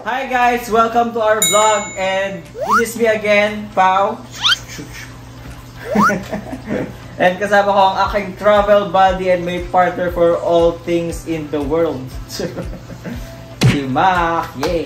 Hi guys! Welcome to our vlog and this is me again, Pao. And kasama ko ang aking travel buddy and my partner for all things in the world. Si Mac! Yay!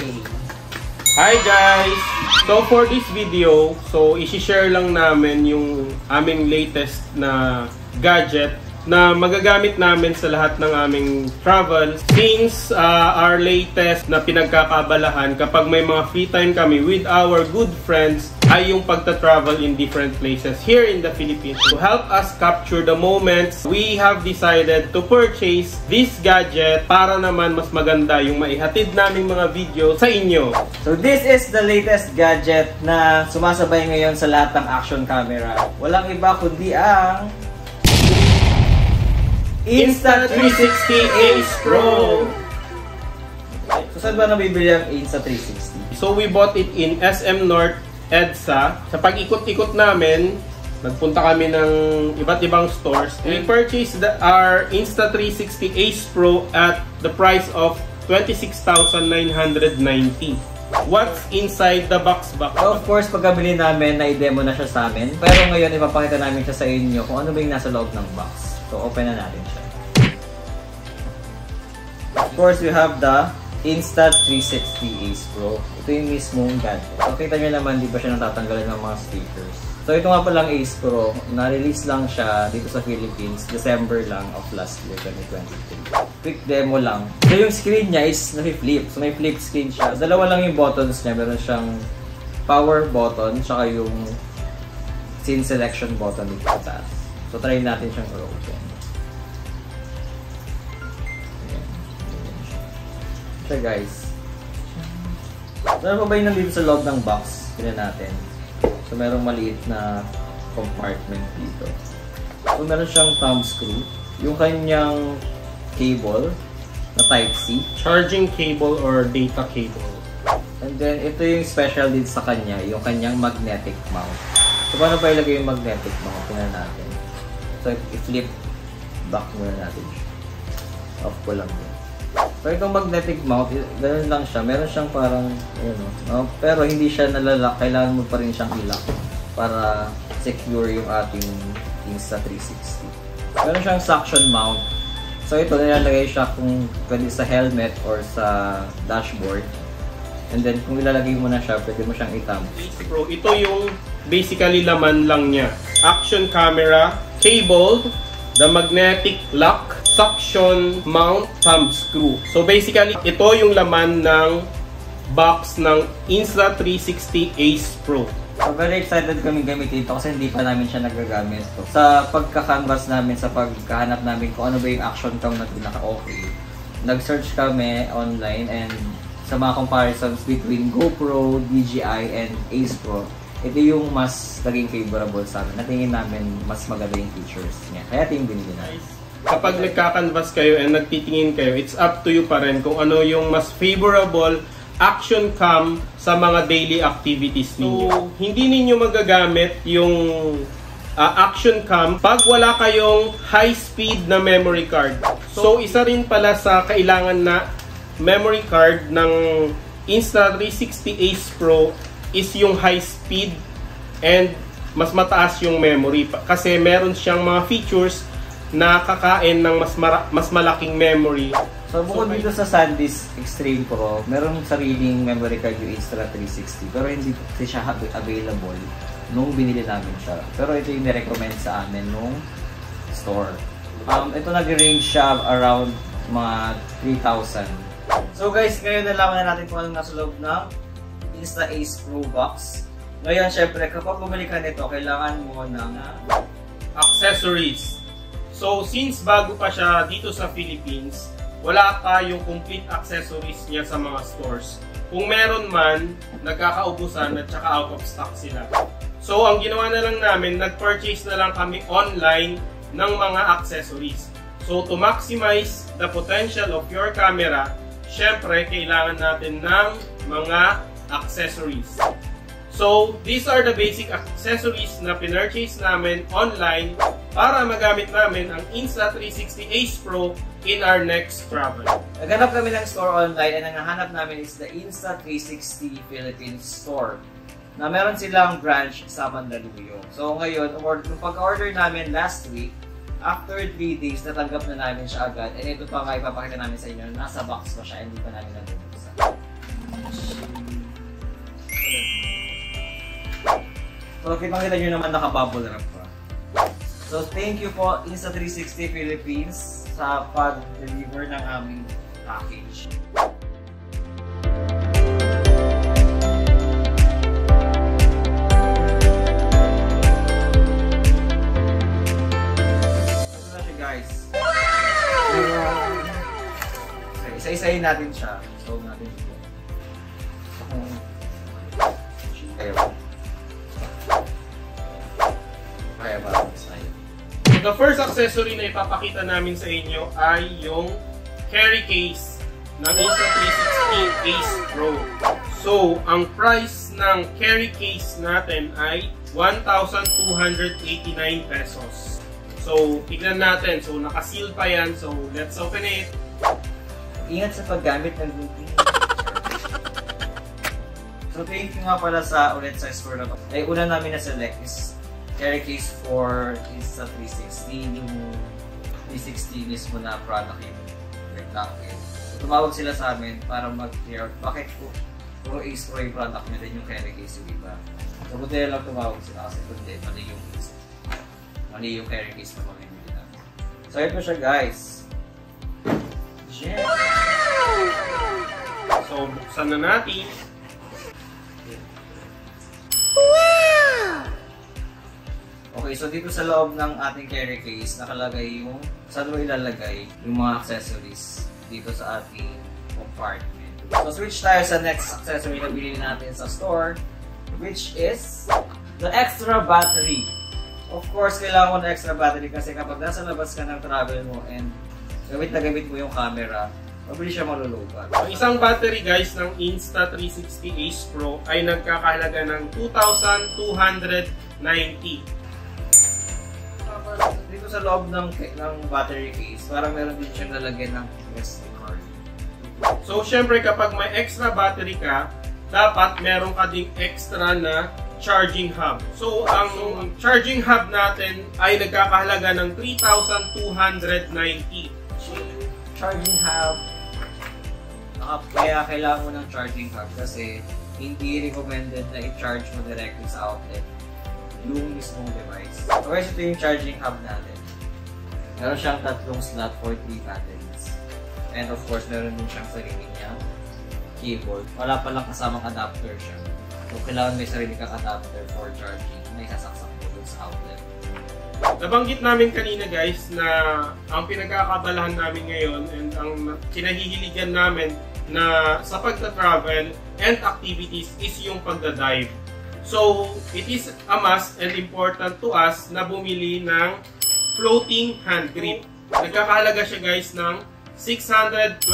Hi guys! So for this video, i-share lang namin yung aming latest na gadget na magagamit namin sa lahat ng aming travel. Since our latest na pinagkakabalahan kapag may mga free time kami with our good friends ay yung pagta-travel in different places here in the Philippines. To help us capture the moments, we have decided to purchase this gadget para naman mas maganda yung maihatid naming mga video sa inyo. So this is the latest gadget na sumasabay ngayon sa lahat ng action camera. Walang iba kundi ang Insta360 Ace Pro! So saan ba nabibili ang Insta360? So we bought it in SM North EDSA. Sa pag-ikot-ikot namin, nagpunta kami ng iba't ibang stores. We purchased our Insta360 Ace Pro at the price of 26,990. What's inside the box? So of course, pagkabili namin, na-demo na siya sa amin. Pero ngayon, ipapakita namin siya sa inyo kung ano ba yung nasa loob ng box. So open na natin siya. Of course, we have the Insta360 Ace Pro. Ito yung mismong gadget. So kita nyo naman, di ba siya natatanggalan ng mga stickers. So ito nga palang Ace Pro, na-release lang siya dito sa Philippines, December lang of last year, 2023. Quick demo lang. So yung screen niya is na-flip. So may flip screen siya. Dalawa lang yung buttons niya. Meron siyang power button, tsaka yung scene selection button dito sa taas. So try natin siyang open. So guys, ano pa ba yung nandito sa loob ng box? Tignan natin. So merong maliit na compartment dito. So meron siyang thumb screw. Yung kanyang cable na Type-C. Charging cable or data cable. And then ito yung special dito sa kanya, yung kanyang magnetic mount. So paano pa ilagay yung magnetic mount? Tignan natin. So i-flip back muna natin siya. Off ko lang din. So itong magnetic mount, ganun lang siya. Meron siyang parang, pero hindi siya nalalak. Kailangan mo pa rin siyang ilak para secure yung ating Insta360. Meron siyang suction mount. So ito, nilalagay siya kung pwede sa helmet or sa dashboard. And then kung ilalagay mo na siya, pwede mo siyang itamp. Pro, ito yung basically laman lang niya. Action camera, cable, the magnetic lock, suction mount, thumb screw. So basically, ito yung laman ng box ng Insta360 Ace Pro. So very excited kami gamitin ito kasi hindi pa namin siya nagagamit. Sa pagka-canvas namin, sa pagkahanap namin kung ano ba yung action cam na pinaka-okay, nag-search kami online and sa mga comparisons between GoPro, DJI, and Ace Pro, ito yung mas naging favorable sa amin. Natingin namin mas maganda yung features niya. Kaya ito yung binili natin. Kapag nagka-canvas kayo and nagtitingin kayo, it's up to you pa rin kung ano yung mas favorable action cam sa mga daily activities ninyo. So, hindi ninyo magagamit yung action cam pag wala kayong high-speed na memory card. So, isa rin pala sa kailangan na memory card ng Insta360 Ace Pro is yung high speed and mas mataas yung memory kasi meron siyang mga features na kakain ng mas malaking memory. So bukod dito sa SanDisk Extreme Pro, meron sariling memory card yung Insta360 pero hindi siya available nung binili namin siya. Pero ito yung nirecommend sa amin nung store. Ito nag-range siya around mga 3,000. So guys, ngayon nalaman na natin kung anong nasa loob ng Insta Ace Pro box. Ngayon, syempre, kapag bumili ka nito, kailangan mo ng accessories. So, since bago pa siya dito sa Philippines, wala pa yung complete accessories niya sa mga stores. Kung meron man, nagkakaubusan at saka out of stock sila. So, ang ginawa na lang namin, nag-purchase na lang kami online ng mga accessories. So, to maximize the potential of your camera, syempre, kailangan natin ng mga accessories. So, these are the basic accessories na pinurchase namin online para magamit namin ang Insta360 Ace Pro in our next travel. Naghanap kami ng store online and ang nahanap namin is the Insta360 Philippines store na meron silang branch sa Mandaluyong. So ngayon, nung pag-order namin last week, after 3 days, natanggap na namin siya agad. And ito pa nga ipapakita namin sa inyo, nasa box pa siya, hindi pa namin nabubuksan. So, kitang-kita nyo naman naka-bubble wrap pa. So, thank you po Insta360 Philippines sa pag-deliver ng aming package. Ito na siya, guys. Okay, isa-isayin natin siya. So, natin ito. The first accessory na ipapakita namin sa inyo ay yung carry case ng Insta360 Ace Pro. So, ang price ng carry case natin ay 1,289 pesos. So, tignan natin. So, nakaseal pa yan. So, let's open it. Ingat sa paggamit ng gunting. So, thank you nga pala sa ulit sa store na to. Ay, una namin na select is carry case for Insta360, yung 360 mismo na product yung rectangle. So, tumawag sila sa amin para mag-clear out. Bakit po? Puro Ace Pro yung product nila yung carry case yung iba. So, buti lang tumawag sila kasi kundi, mali yung carry case na pamimili namin. So, ito siya guys. Yeah. So, buksan na natin. Okay, so dito sa loob ng ating carry case, nakalagay yung saan mo ilalagay yung mga accessories dito sa ating compartment. So switch tayo sa next accessory na bilhin natin sa store, which is the extra battery. Of course, kailangan mo ng extra battery kasi kapag nasa labas ka ng travel mo and gamit na gamit mo yung camera, mabilis siya malulugan. Ang isang battery guys ng Insta360 Ace Pro ay nagkakahalaga ng 2,290. Dito sa loob ng battery case, parang meron din siyang lalagyan ng SD card. So, syempre kapag may extra battery ka, dapat meron ka ding extra na charging hub. So, ang charging hub natin ay nagkakahalaga ng 3,290. Charging hub. Kaya kailangan mo ng charging hub kasi hindi recommended na i-charge mo directly sa outlet yung mismong device. So guys, ito yung charging hub natin. Meron siyang tatlong slot for 3 batteries. And of course, meron din siyang sarili niyang keyboard. Wala palang kasamang adapter siya. So kailangan may sarili kang adapter for charging na isasaksak mo dun sa outlet. Nabanggit namin kanina guys na ang pinagkakabalahan namin ngayon and ang kinahihiligan namin na sa pagta-travel and activities is yung pagda-dive. So, it is a must and important to us na bumili ng floating hand grip. Nagkakahalaga siya guys ng 629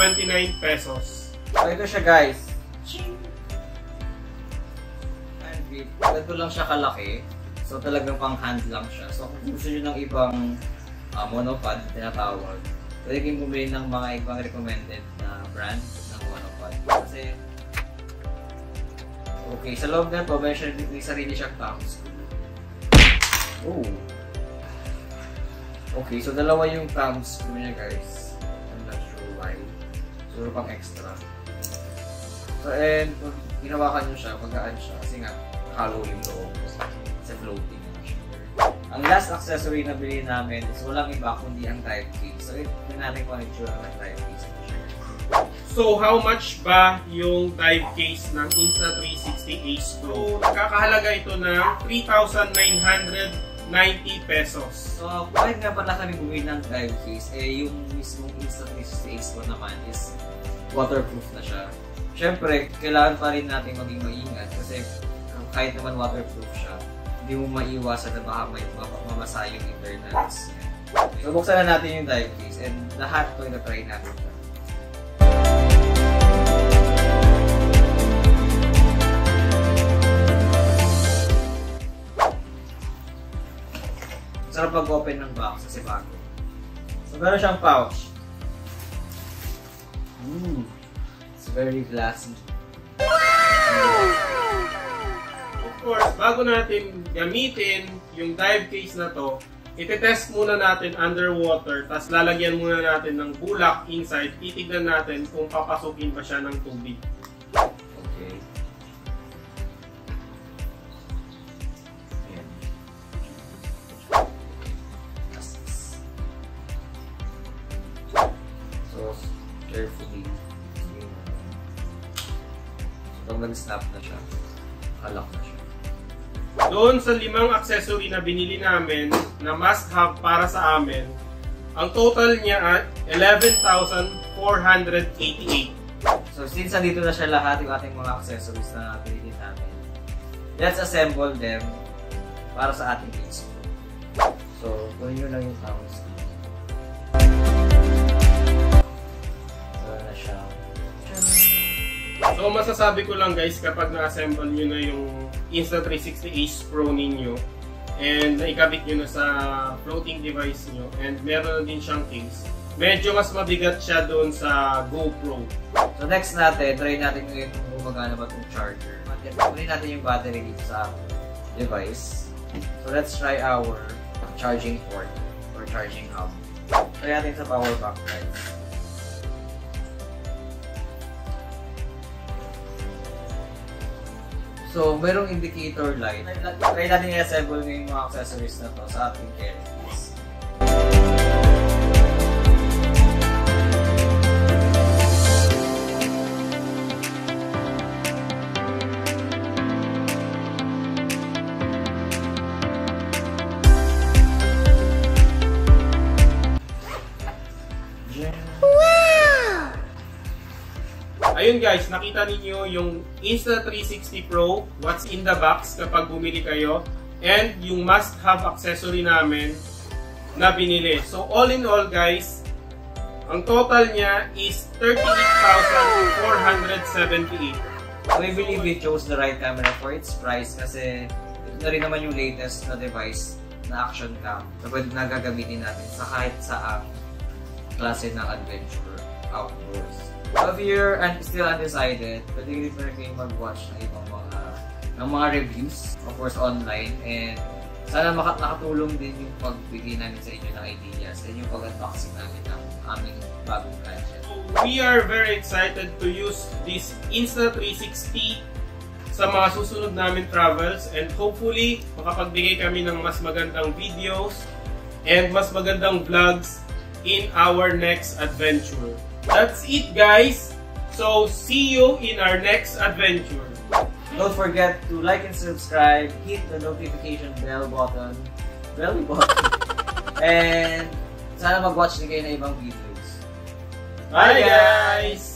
pesos. So, ito siya guys. Hand grip. Ganito lang siya kalaki. So, talagang pang hand lang siya. So, kung gusto nyo ng ibang monopod, tinatawag, pwede kayong bumili ng mga ibang recommended na brand ng monopod. Kasi, okay, sa loob na ito, may sarili siyang thumb screw. Oh. Okay, so dalawa yung thumb screw niya guys. I'm not sure why. Siguro pang extra. So, and pag ginawakan nyo siya, magaan siya. Kasi nga, hollow yung loob. Kasi floating na siya. Ang last accessory na bilhin namin is walang iba kundi ang drive case. So, ito natin kung ano yung ng drive case. So, how much ba yung dive case ng Insta360 Ace Pro? Nagkakahalaga ito ng 3,990 pesos. So, bakit nga pala kami bumili ng dive case? Eh, yung mismong Insta360 Ace Pro naman is waterproof na siya. Siyempre, kailangan pa rin natin maging maingat kasi kahit naman waterproof siya, hindi mo maiwasan na baka may mamasa yung internals niya. So, buksan na natin yung dive case and lahat ito na-try natin. rin ng box kasi bago. So, meron siyang pouch. It's very glassy. Of course, bago natin gamitin yung dive case na to, iti-test muna natin underwater, tapos lalagyan muna natin ng bulak inside. Titignan natin kung papasukin pa siya ng tubig. Okay. Ayan. So, carefully. So, pag nag-snap na siya, kalak na siya. Doon sa 5 accessory na binili namin na must-have para sa amin, ang total niya ay 11,488. So, since nandito na siya lahat yung ating mga accessories na pinili namin, let's assemble them para sa ating expo. So, kunin nyo lang yung towels. So, na siya. So, masasabi ko lang guys, kapag na-assemble nyo na yung Insta360 Ace Pro ninyo and naikabit nyo na sa floating device nyo and meron na din siyang case, medyo mas mabigat siya doon sa GoPro. So, next natin, try natin ngayon kung gumagana ba itong charger. Kunin natin yung battery dito sa device. So, let's try our charging port or charging hub. Try natin sa power bank, guys. So, merong indicator light. Try natin i-assemble yung mga accessories na to sa ating carry case. Ayun guys, nakita ninyo yung Insta360 Pro, what's in the box kapag bumili kayo, and yung must-have accessory namin na binili. So all in all guys, ang total niya is 38,478. We believe we chose the right camera for its price kasi ito na rin naman yung latest na device na action cam na pwede na gagamitin natin sa kahit saang klase ng adventure outdoors. So if you're still undecided, pwede rin kayong mag-watch ng ibang mga reviews, of course online, and sana nakatulong din yung pagbigay namin sa inyo ng ideas and yung pag-unboxing namin ng aming bagong gadget. We are very excited to use this Insta360 sa mga susunod namin travels, and hopefully makapagbigay kami ng mas magandang videos and mas magandang vlogs in our next adventure. That's it guys! So see you in our next adventure. Don't forget to like and subscribe, hit the notification bell button, and sana mag-watch din kayo ng ibang videos. Bye guys!